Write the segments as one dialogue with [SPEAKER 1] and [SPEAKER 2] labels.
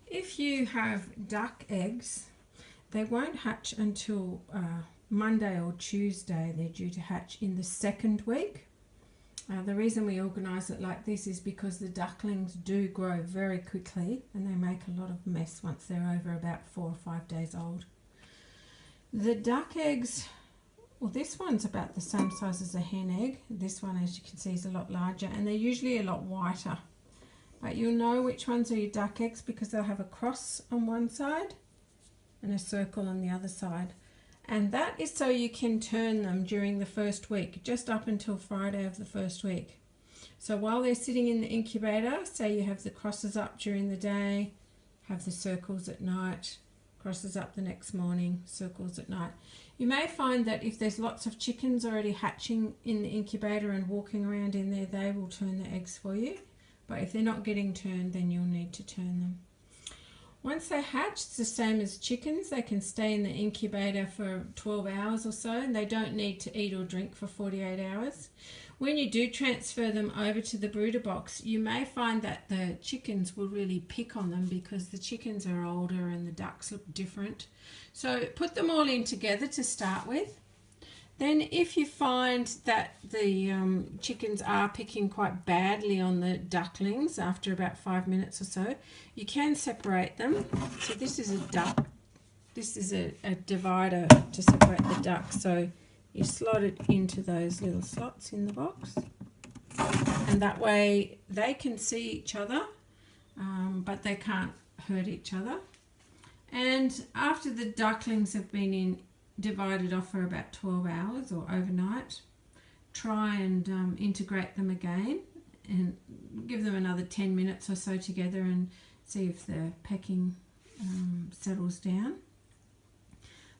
[SPEAKER 1] If you have duck eggs, they won't hatch until Monday or Tuesday. They're due to hatch in the second week. The reason we organise it like this is because the ducklings do grow very quickly and they make a lot of mess once they're over about 4 or 5 days old. The duck eggs, well, this one's about the same size as a hen egg. This one, as you can see, is a lot larger and they're usually a lot whiter. But you'll know which ones are your duck eggs because they'll have a cross on one side and a circle on the other side. And that is so you can turn them during the first week, just up until Friday of the first week. So while they're sitting in the incubator, say you have the crosses up during the day, have the circles at night, crosses up the next morning, circles at night. You may find that if there's lots of chickens already hatching in the incubator and walking around in there, they will turn the eggs for you. But if they're not getting turned, then you'll need to turn them. Once they hatch, it's the same as chickens. They can stay in the incubator for 12 hours or so, and they don't need to eat or drink for 48 hours. When you do transfer them over to the brooder box, you may find that the chickens will really pick on them because the chickens are older and the ducks look different. So put them all in together to start with. Then if you find that the chickens are picking quite badly on the ducklings after about 5 minutes or so, you can separate them. So this is a duck. This is a divider to separate the ducks. So you slot it into those little slots in the box. And that way they can see each other, but they can't hurt each other. And after the ducklings have been divided off for about 12 hours or overnight, try and integrate them again and give them another 10 minutes or so together and see if the pecking settles down.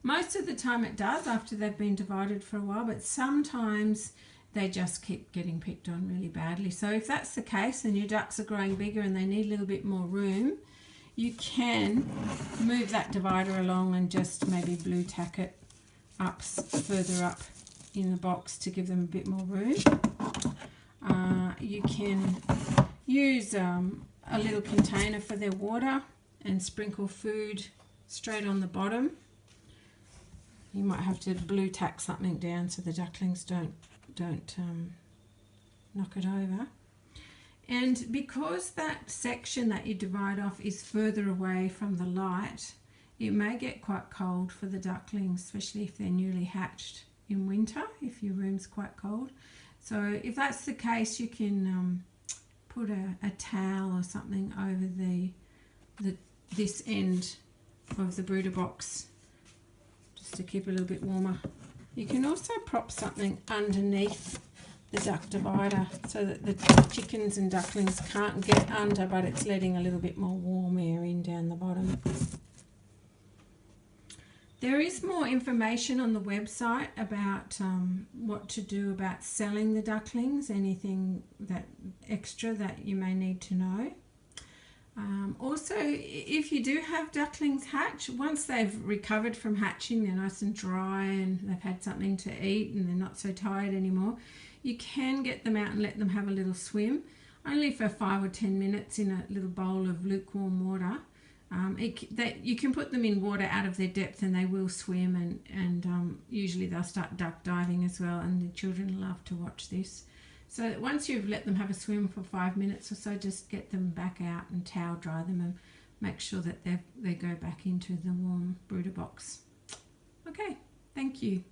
[SPEAKER 1] Most of the time it does after they've been divided for a while, but sometimes they just keep getting picked on really badly. So if that's the case and your ducks are growing bigger and they need a little bit more room, you can move that divider along and just maybe blue tack it up further up in the box to give them a bit more room. You can use a little container for their water and sprinkle food straight on the bottom. You might have to blue tack something down so the ducklings don't knock it over. And because that section that you divide off is further away from the light, it may get quite cold for the ducklings, especially if they're newly hatched in winter, if your room's quite cold. So if that's the case, you can put a towel or something over this end of the brooder box just to keep it a little bit warmer. You can also prop something underneath the duck divider so that the chickens and ducklings can't get under, but it's letting a little bit more warm air in down the bottom. There is more information on the website about what to do about selling the ducklings, anything that extra that you may need to know. Also, if you do have ducklings hatch, once they've recovered from hatching, they're nice and dry and they've had something to eat and they're not so tired anymore, you can get them out and let them have a little swim, only for 5 or 10 minutes in a little bowl of lukewarm water. You can put them in water out of their depth and they will swim, and usually they'll start duck diving as well, and the children love to watch this. So once you've let them have a swim for 5 minutes or so, just get them back out and towel dry them and make sure that they go back into the warm brooder box. Okay, thank you.